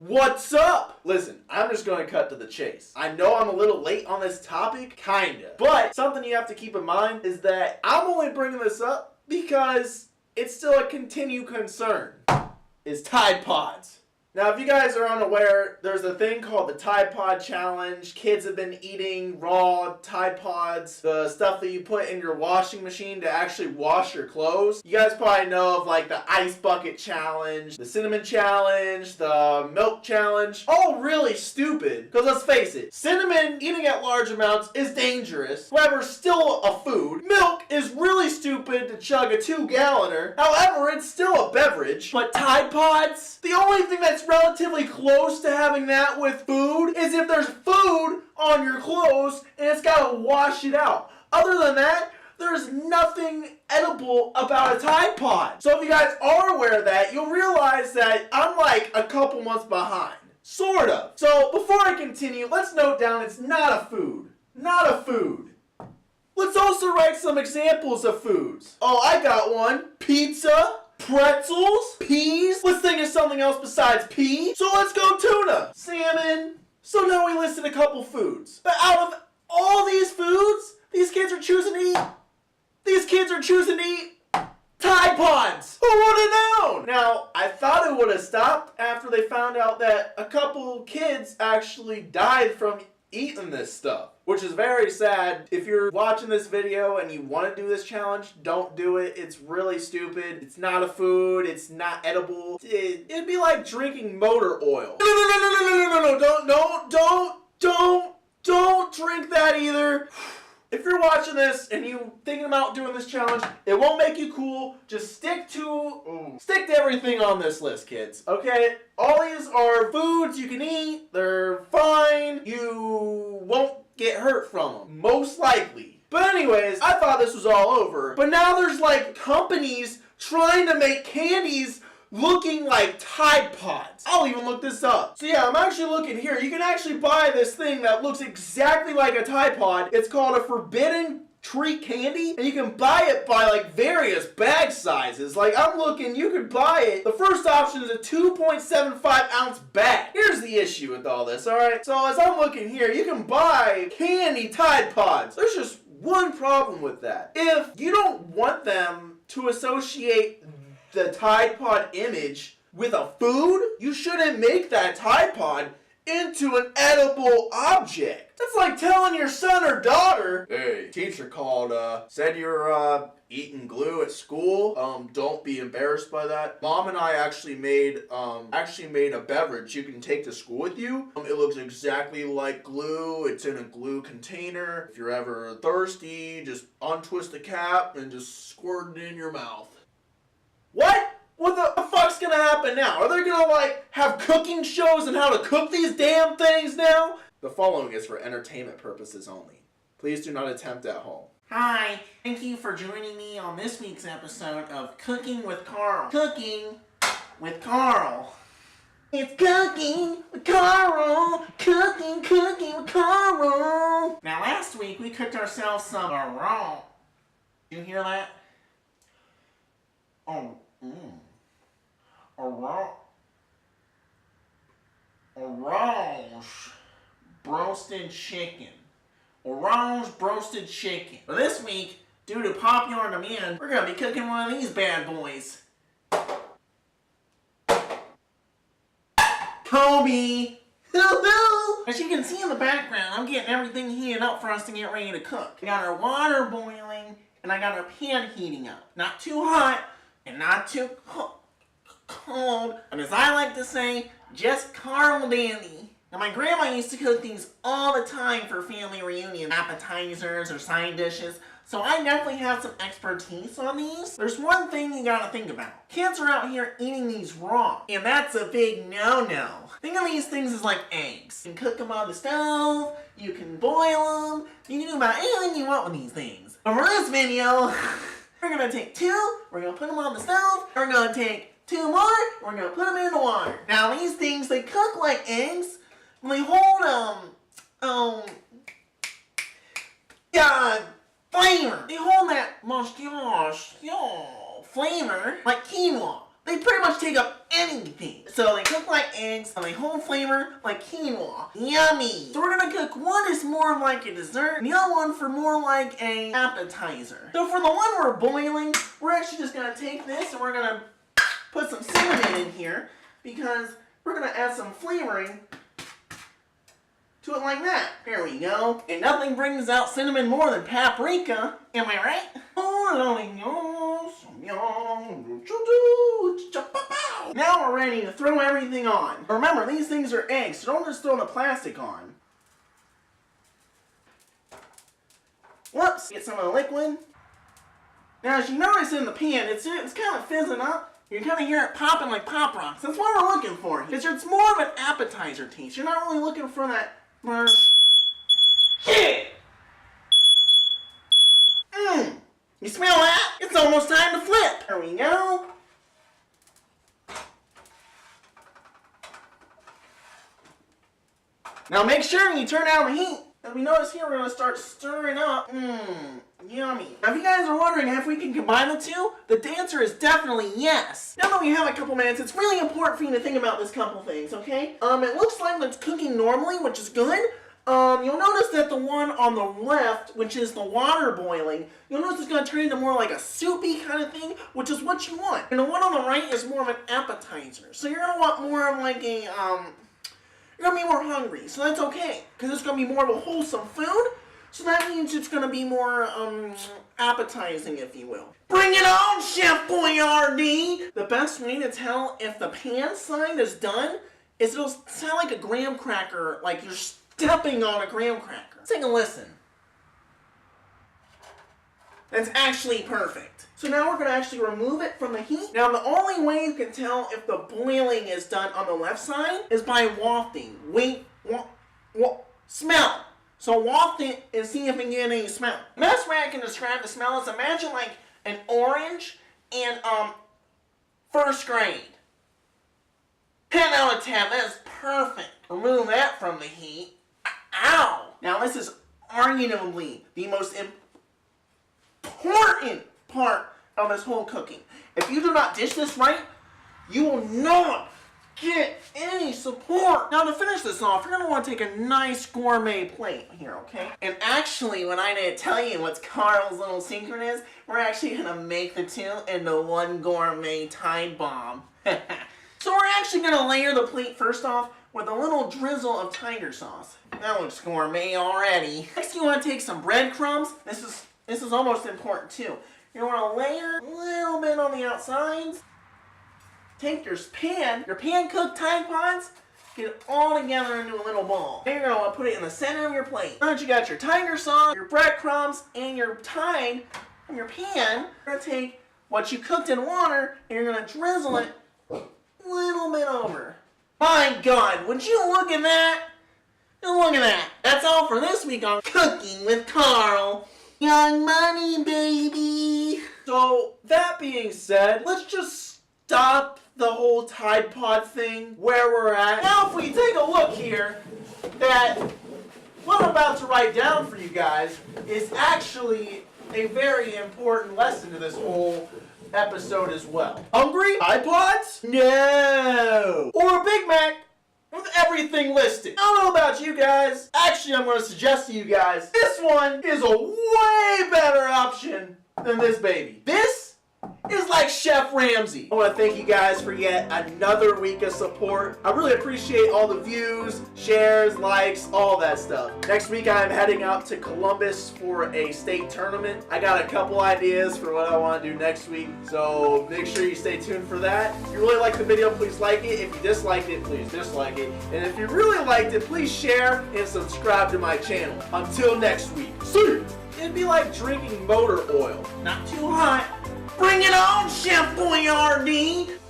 What's up? Listen, I'm just going to cut to the chase. I know I'm a little late on this topic, kinda. But something you have to keep in mind is that I'm only bringing this up because it's still a continued concern. Is Tide Pods. Now, if you guys are unaware, there's a thing called the Tide Pod Challenge. Kids have been eating raw Tide Pods, the stuff that you put in your washing machine to actually wash your clothes. You guys probably know of like the Ice Bucket Challenge, the Cinnamon Challenge, the Milk Challenge. All really stupid, because let's face it, cinnamon eating at large amounts is dangerous. However, still a food. Milk is really stupid to chug a 2-galloner. However, it's still a beverage. But Tide Pods, the only thing that's relatively close to having that with food is if there's food on your clothes and it's got to wash it out. Other than that, there's nothing edible about a Tide Pod. So if you guys are aware of that, you'll realize that I'm like a couple months behind. Sort of. So before I continue, let's note down it's not a food. Not a food. Let's also write some examples of foods. Oh, I got one. Pizza. Pretzels, peas, let's think of something else besides pea. So let's go tuna, salmon. So now we listed a couple foods. But out of all these foods, these kids are choosing to eat. These kids are choosing to eat Tide Pods. Who would have known? Now, I thought it would have stopped after they found out that a couple kids actually died from eating this stuff, which is very sad. If you're watching this video and you want to do this challenge, don't do it. It's really stupid. It's not a food. It's not edible. It'd be like drinking motor oil. No, don't drink that either. If you're watching this and you thinking about doing this challenge, it won't make you cool. Just stick to everything on this list, kids. Okay? All these are foods you can eat. They're fine. You won't get hurt from them, most likely. But anyways, I thought this was all over. But now there's like companies trying to make candies looking like Tide Pods. I'll even look this up. So yeah, I'm actually looking here. You can actually buy this thing that looks exactly like a Tide Pod. It's called a Forbidden Treat Candy, and you can buy it by like various bag sizes. Like I'm looking, you could buy it. The first option is a 2.75 ounce bag. Here's the issue with all this, alright? So as I'm looking here, you can buy candy Tide Pods. There's just one problem with that. If you don't want them to associate the Tide Pod image with a food, you shouldn't make that Tide Pod into an edible object. That's like telling your son or daughter, hey, teacher called, said you're, eating glue at school. Don't be embarrassed by that. Mom and I actually made a beverage you can take to school with you. It looks exactly like glue. It's in a glue container. If you're ever thirsty, just untwist the cap and just squirt it in your mouth. What? What the fuck's gonna happen now? Are they gonna like have cooking shows on how to cook these damn things now? The following is for entertainment purposes only. Please do not attempt at home. Hi, thank you for joining me on this week's episode of Cooking with Carl. Cooking with Carl. It's Cooking with Carl. Cooking with Carl. Now last week we cooked ourselves some raw. Did you hear that? Orange roasted chicken. Orange roasted chicken. But this week, due to popular demand, we're gonna be cooking one of these bad boys. Kobe! As you can see in the background, I'm getting everything heated up for us to get ready to cook. I got our water boiling, and I got our pan heating up. Not too hot, and not too cold, and as I like to say, just Carl Dandy. Now my grandma used to cook these all the time for family reunions, appetizers or side dishes, so I definitely have some expertise on these. There's one thing you gotta think about. Kids are out here eating these raw, and that's a big no-no. Think of these things as like eggs. You can cook them on the stove, you can boil them, you can do about anything you want with these things. But for this video, we're gonna take two, we're gonna put them on the stove, we're gonna take two more, we're gonna put them in the water. Now these things, they cook like eggs, and they hold, flavor. They hold that mustache, flavor like quinoa. They pretty much take up anything. So they cook like eggs, and they hold flavor like quinoa. Yummy. So we're gonna cook one is more like a dessert, and the other one for more like a appetizer. So for the one we're boiling, we're actually just gonna take this and we're gonna put some cinnamon in here because we're gonna add some flavoring to it like that. There we go. And nothing brings out cinnamon more than paprika. Am I right? Now we're ready to throw everything on. Remember, these things are eggs, so don't just throw the plastic on. Whoops, get some of the liquid. Now as you notice in the pan, it's kind of fizzing up. You can kind of hear it popping like Pop Rocks. That's what we're looking for here. Because it's more of an appetizer taste. You're not really looking for that shit. You smell that? It's almost time to flip. There we go. Now make sure you turn down the heat. As we notice here, we're going to start stirring up. Yummy. Now if you guys are wondering if we can combine the two, the answer is definitely yes. Now that we have a couple minutes, it's really important for you to think about this couple things, okay? It looks like it's cooking normally, which is good. You'll notice that the one on the left, which is the water boiling, you'll notice it's going to turn into more like a soupy kind of thing, which is what you want. And the one on the right is more of an appetizer. So you're going to want more of like a, you're going to be more hungry. So that's okay, because it's going to be more of a wholesome food. So that means it's going to be more, appetizing, if you will. Bring it on, Chef Boyardee! The best way to tell if the pan side is done is it'll sound like a graham cracker, like you're stepping on a graham cracker. Let's take a listen. That's actually perfect. So now we're going to actually remove it from the heat. Now the only way you can tell if the boiling is done on the left side is by wafting. Smell. So waft it and see if you can get any smell. The best way I can describe the smell is imagine like an orange in first grade. 10 out of 10, that is perfect. Remove that from the heat. Ow! Now this is arguably the most important part of this whole cooking. If you do not dish this right, you will not get any support. Now to finish this off, you're going to want to take a nice gourmet plate here, okay? And actually, when I didn't tell you what Carl's little secret is, we're actually going to make the two into one gourmet Tide Bomb. So we're actually going to layer the plate first off with a little drizzle of tiger sauce. That looks gourmet already. Next you want to take some breadcrumbs. This is almost important too. You want to layer a little bit on the outsides. Take your pan-cooked Tide Pods, get it all together into a little ball. Then you're going to want to put it in the center of your plate. Now that you got your tiger sauce, your breadcrumbs, and your Tide from your pan, you're going to take what you cooked in water and you're going to drizzle it a little bit over. My God, would you look at that? Look at that. That's all for this week on Cooking with Carl. Young money, baby. So, that being said, let's just stop the whole Tide Pod thing where we're at. Now, if we take a look here, that what I'm about to write down for you guys is actually a very important lesson to this whole episode as well. Hungry? Tide Pods? No! Or a Big Mac with everything listed. I don't know about you guys. Actually, I'm going to suggest to you guys, this one is a way better option than this baby. This is like Chef Ramsay. I want to thank you guys for yet another week of support. I really appreciate all the views, shares, likes, all that stuff. Next week I'm heading out to Columbus for a state tournament. I got a couple ideas for what I want to do next week, so make sure you stay tuned for that. If you really liked the video, please like it. If you disliked it, please dislike it. And if you really liked it, please share and subscribe to my channel. Until next week, see you! It'd be like drinking motor oil. Not too hot. Bring it on, Chef Boyardee!